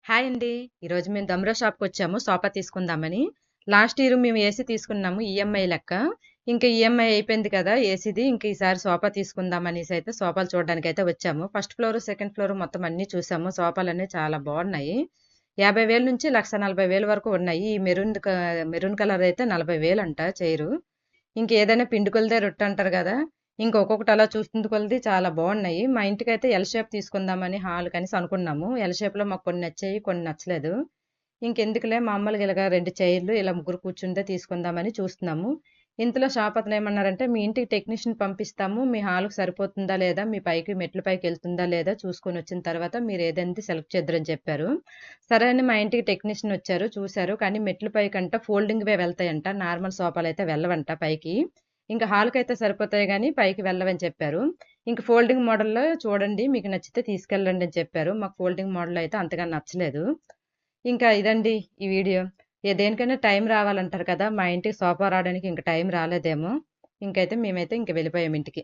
Hi అండి. ఈరోజు మేము దమ్రా షాప్‌కొచ్చాము సోఫా తీసుకుందామని. లాస్ట్ ఇయర్ మేము ఏసీ తీసుకున్నాము ఈఎంఐ లెక్క. ఇంకా ఈఎంఐ అయిపోయింది కదా ఏసీది. ఇంక ఈసారి సోఫా తీసుకుందాం అనేసైతే సోఫాలు చూడడానికైతే వచ్చాము. ఫస్ట్ ఫ్లోర్, సెకండ్ ఫ్లోర్ మొత్తం అన్నీ చూసాము. సోఫాలన్నీ చాలా బాగున్నాయి. 50,000 నుంచి 1,40,000 వరకు ఉన్నాయి. ఈ మెరూన్ కలర్ అయితే 40,000 అంట చైరు. ఇంకేదైనా పిండి కొలిదే రొట్టె అంటారు కదా! ఒక్కొక్కటి అలా చూస్తుంది కొలిది చాలా బాగున్నాయి. మా ఇంటికైతే ఎల్ షేప్ తీసుకుందామని హాల్ కనేసి అనుకున్నాము. ఎల్ షేప్‌లో మాకు కొన్ని నచ్చాయి, కొన్ని నచ్చలేదు. ఇంకెందుకులే మామూలుగా ఇలాగ 2 చైర్లు ఇలా ముగ్గురు కూర్చుంటే తీసుకుందామని చూస్తున్నాము. ఇంతలో షాప్ అతను ఏమన్నారంటే, "మీ ఇంటికి టెక్నీషియన్ పంపిస్తాము. మీ హాల్‌కి సరిపోతుందా లేదా, మీ పైకి మెట్ల పైకెళ్తుందా లేదా చూసుకొని వచ్చిన తర్వాత మీరు ఏదైనది సెలెక్ట్ చేద్దురని" చెప్పారు. సరే అని మా ఇంటికి టెక్నీషియన్ వచ్చారు, చూసారు. కానీ మెట్ల పైకంట ఫోల్డింగ్‌వే వెళ్తాయంట. నార్మల్ సోఫాలయితే వెళ్ళవంట పైకి. ఇంకా హాల్‌కైతే సరిపోతాయి గానీ పైకి వెళ్ళవని చెప్పారు. ఇంక ఫోల్డింగ్ మోడల్‌లో చూడండి, మీకు నచ్చితే తీసుకెళ్ళండి అని చెప్పారు. మాకు ఫోల్డింగ్ మోడల్ అయితే అంతగా నచ్చలేదు. ఇంకా ఇదండి ఈ వీడియో. దేనికైనా టైం రావాలంటారు కదా! మా ఇంటికి సోఫా రావడానికి ఇంక టైం రాలేదేమో. ఇంకైతే మేమైతే ఇంక వెళ్ళిపోయాం ఇంటికి.